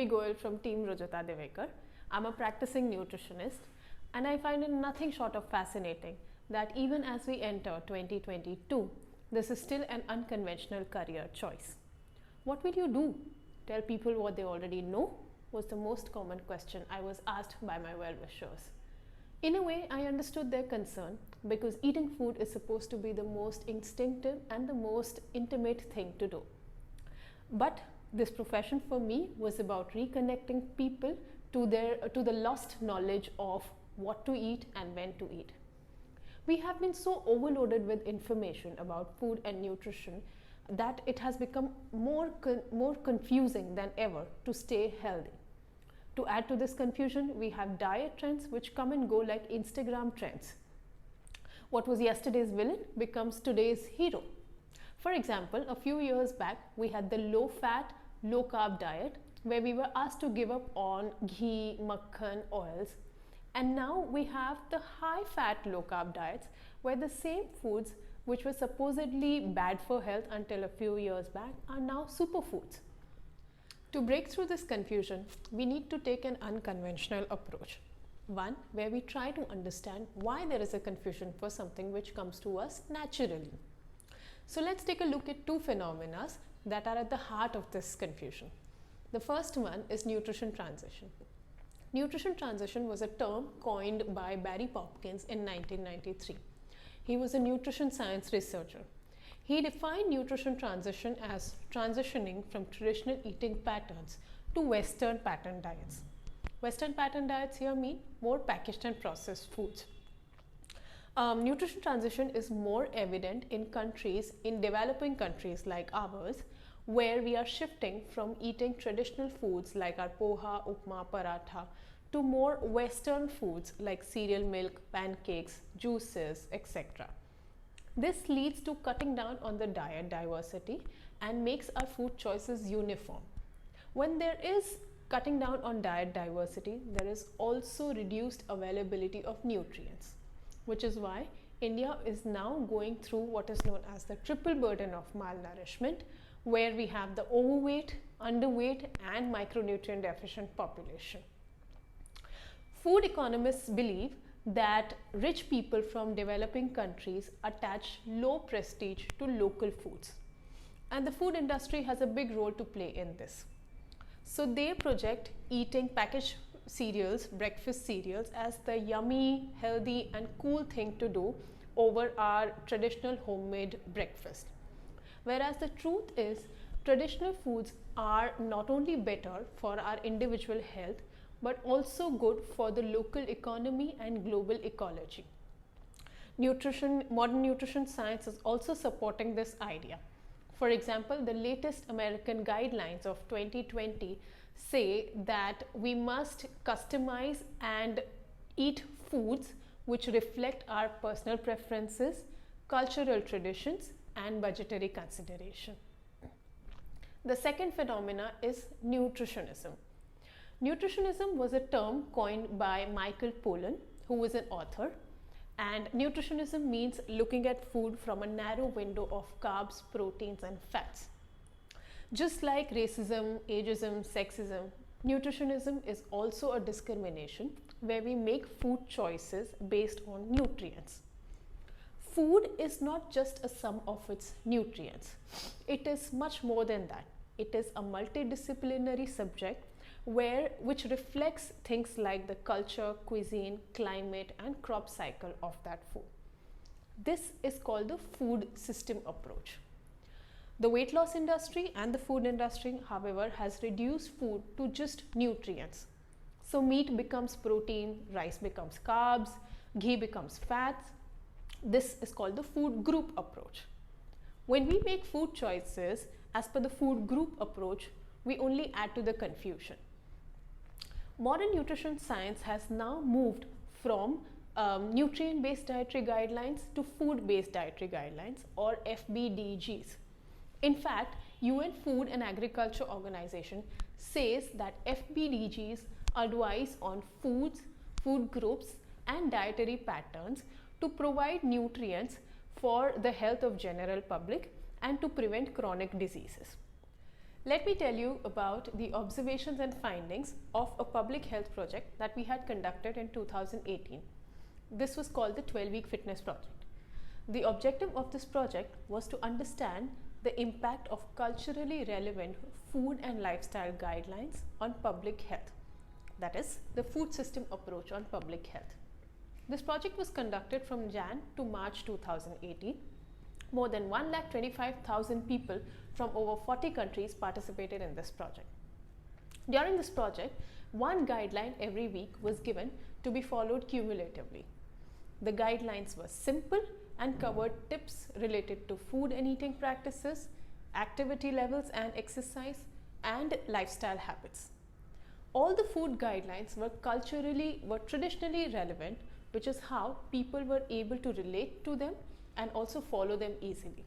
Ravi Goyal from Team Rujata Devekar. I'm a practicing nutritionist, and I find it nothing short of fascinating that even as we enter 2022, this is still an unconventional career choice. What will you do? Tell people what they already know? Was the most common question I was asked by my well-wishers. In a way, I understood their concern because eating food is supposed to be the most instinctive and the most intimate thing to do. But this profession for me was about reconnecting people to the lost knowledge of what to eat and when to eat. We have been so overloaded with information about food and nutrition that it has become more confusing than ever to stay healthy. To add to this confusion, we have diet trends which come and go like Instagram trends. What was yesterday's villain becomes today's hero. For example, a few years back, we had the low fat, low carb diet where we were asked to give up on ghee, makhan, oils. And now we have the high fat, low carb diets where the same foods which were supposedly bad for health until a few years back are now superfoods. To break through this confusion, we need to take an unconventional approach. One where we try to understand why there is a confusion for something which comes to us naturally. So let's take a look at two phenomena that are at the heart of this confusion. The first one is nutrition transition. Nutrition transition was a term coined by Barry Popkins in 1993. He was a nutrition science researcher. He defined nutrition transition as transitioning from traditional eating patterns to Western pattern diets. Western pattern diets here mean more packaged and processed foods. Nutrition transition is more evident in developing countries like ours, where we are shifting from eating traditional foods like our poha, upma, paratha to more Western foods like cereal milk, pancakes, juices, etc. This leads to cutting down on the diet diversity and makes our food choices uniform. When there is cutting down on diet diversity, there is also reduced availability of nutrients, which is why India is now going through what is known as the triple burden of malnourishment, where we have the overweight, underweight and micronutrient deficient population. Food economists believe that rich people from developing countries attach low prestige to local foods, and the food industry has a big role to play in this. So they project eating packaged cereals, breakfast cereals, as the yummy, healthy and cool thing to do over our traditional homemade breakfast. Whereas the truth is, traditional foods are not only better for our individual health, but also good for the local economy and global ecology. Modern nutrition science is also supporting this idea. For example, the latest American guidelines of 2020 say that we must customize and eat foods which reflect our personal preferences, cultural traditions, and budgetary consideration. The second phenomena is nutritionism. Nutritionism was a term coined by Michael Pollan, who was an author, and nutritionism means looking at food from a narrow window of carbs, proteins and fats. Just like racism, ageism, sexism, nutritionism is also a discrimination where we make food choices based on nutrients. Food is not just a sum of its nutrients. It is much more than that. It is a multidisciplinary subject which reflects things like the culture, cuisine, climate and crop cycle of that food. This is called the food system approach. The weight loss industry and the food industry, however, has reduced food to just nutrients. So meat becomes protein, rice becomes carbs, ghee becomes fats. This is called the food group approach. When we make food choices as per the food group approach, we only add to the confusion. Modern nutrition science has now moved from nutrient-based dietary guidelines to food-based dietary guidelines, or FBDGs. In fact, UN Food and Agriculture Organization says that FBDGs advise on foods, food groups and dietary patterns to provide nutrients for the health of general public and to prevent chronic diseases. Let me tell you about the observations and findings of a public health project that we had conducted in 2018. This was called the 12-week fitness project. The objective of this project was to understand the impact of culturally relevant food and lifestyle guidelines on public health, that is, the food system approach on public health. This project was conducted from Jan to March 2018. More than 1,25,000 people from over 40 countries participated in this project. During this project, one guideline every week was given to be followed cumulatively. The guidelines were simple and covered tips related to food and eating practices, activity levels and exercise, and lifestyle habits. All the food guidelines were traditionally relevant, which is how people were able to relate to them and also follow them easily.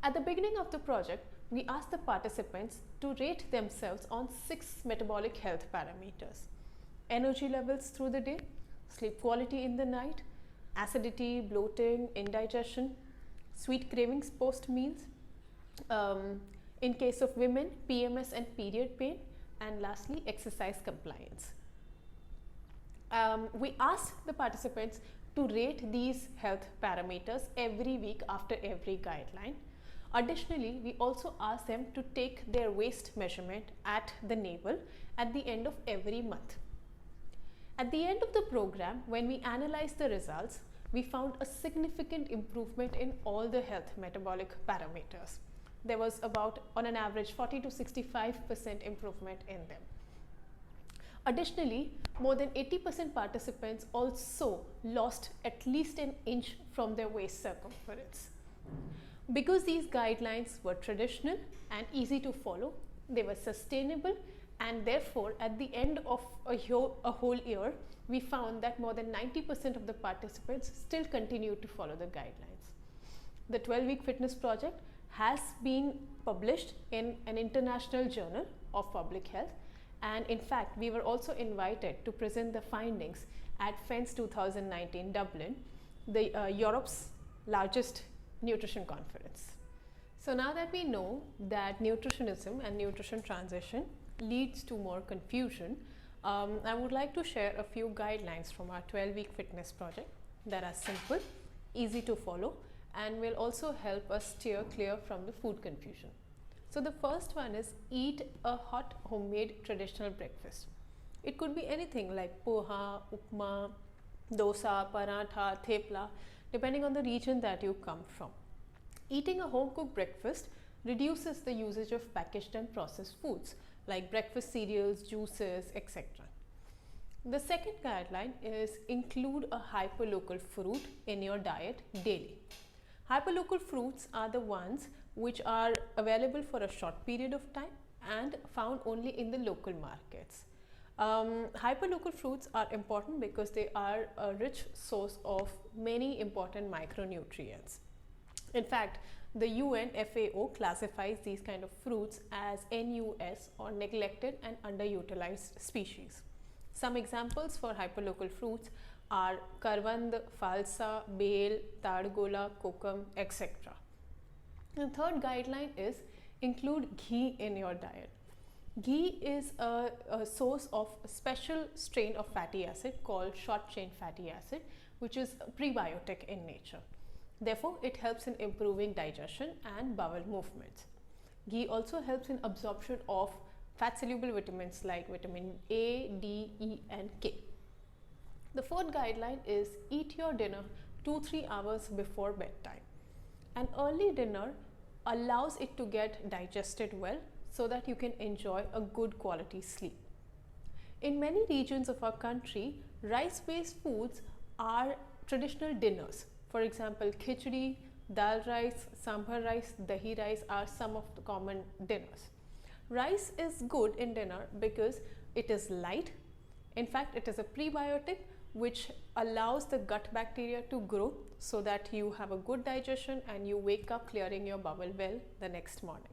At the beginning of the project, we asked the participants to rate themselves on 6 metabolic health parameters: energy levels through the day, sleep quality in the night, acidity, bloating, indigestion, sweet cravings post meals, in case of women, PMS and period pain, and lastly, exercise compliance. We asked the participants to rate these health parameters every week after every guideline. Additionally, we also asked them to take their waist measurement at the navel at the end of every month. At the end of the program, when we analyzed the results, we found a significant improvement in all the health metabolic parameters. There was about, on an average, 40 to 65% improvement in them. Additionally, more than 80% participants also lost at least an inch from their waist circumference. Because these guidelines were traditional and easy to follow, they were sustainable, and therefore at the end of a whole year, we found that more than 90% of the participants still continued to follow the guidelines. The 12-week fitness project has been published in an international journal of public health, and in fact, we were also invited to present the findings at FENS 2019 Dublin, Europe's largest nutrition conference. So now that we know that nutritionism and nutrition transition leads to more confusion, I would like to share a few guidelines from our 12-week fitness project that are simple, easy to follow, and will also help us steer clear from the food confusion. So the first one is eat a hot homemade traditional breakfast. It could be anything like poha, upma, dosa, paratha, thepla, depending on the region that you come from. Eating a home cooked breakfast reduces the usage of packaged and processed foods like breakfast cereals, juices, etc. The second guideline is include a hyperlocal fruit in your diet daily. Hyperlocal fruits are the ones which are available for a short period of time and found only in the local markets. Hyperlocal fruits are important because they are a rich source of many important micronutrients. In fact, the UN FAO classifies these kind of fruits as NUS, or neglected and underutilized species. Some examples for hyperlocal fruits are karvand, falsa, bale, tadgola, kokum, etc. The third guideline is include ghee in your diet. Ghee is a source of a special strain of fatty acid called short chain fatty acid, which is prebiotic in nature. Therefore, it helps in improving digestion and bowel movements. Ghee also helps in absorption of fat soluble vitamins like vitamin A, D, E, and K. The fourth guideline is eat your dinner 2-3 hours before bedtime. An early dinner allows it to get digested well so that you can enjoy a good quality sleep. In many regions of our country, rice-based foods are traditional dinners. For example, khichdi, dal rice, sambar rice, dahi rice are some of the common dinners. Rice is good in dinner because it is light. In fact, it is a prebiotic which allows the gut bacteria to grow so that you have a good digestion and you wake up clearing your bowel well the next morning.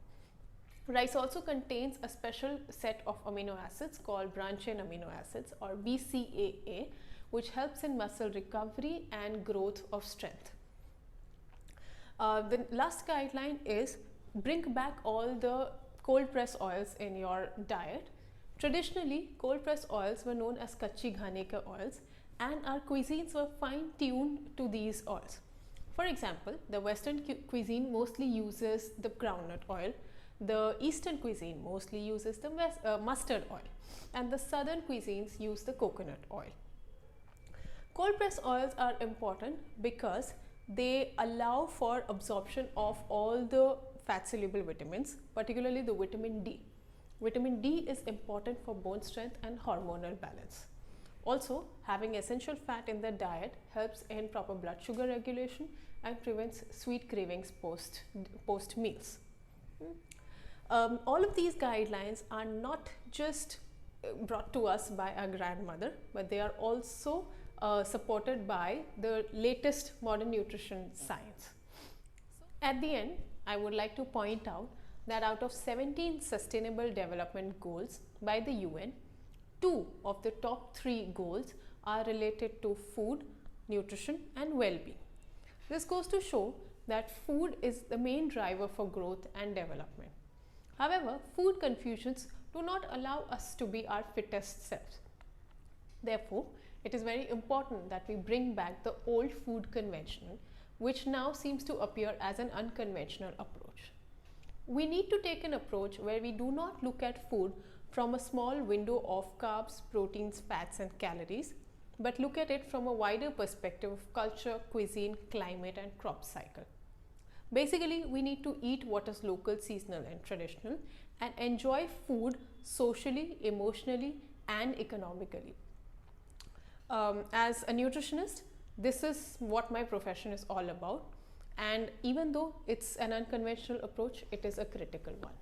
Rice also contains a special set of amino acids called branched chain amino acids, or BCAA, which helps in muscle recovery and growth of strength. The last guideline is bring back all the cold press oils in your diet. Traditionally, cold press oils were known as kachi ghane ke oils, and our cuisines were fine tuned to these oils. For example, the Western cuisine mostly uses the groundnut oil, the Eastern cuisine mostly uses the mustard oil, and the Southern cuisines use the coconut oil. Cold press oils are important because they allow for absorption of all the fat soluble vitamins, particularly the vitamin D. Vitamin D is important for bone strength and hormonal balance. Also, having essential fat in the diet helps in proper blood sugar regulation and prevents sweet cravings post meals. All of these guidelines are not just brought to us by our grandmother, but they are also supported by the latest modern nutrition science. At the end, I would like to point out that out of 17 Sustainable Development Goals by the UN, 2 of the top 3 goals are related to food, nutrition and well-being. This goes to show that food is the main driver for growth and development. However, food confusions do not allow us to be our fittest selves. Therefore, it is very important that we bring back the old food conventional, which now seems to appear as an unconventional approach. We need to take an approach where we do not look at food from a small window of carbs, proteins, fats and calories, but look at it from a wider perspective of culture, cuisine, climate and crop cycle. Basically, we need to eat what is local, seasonal and traditional and enjoy food socially, emotionally and economically. As a nutritionist, this is what my profession is all about, and even though it's an unconventional approach, it is a critical one.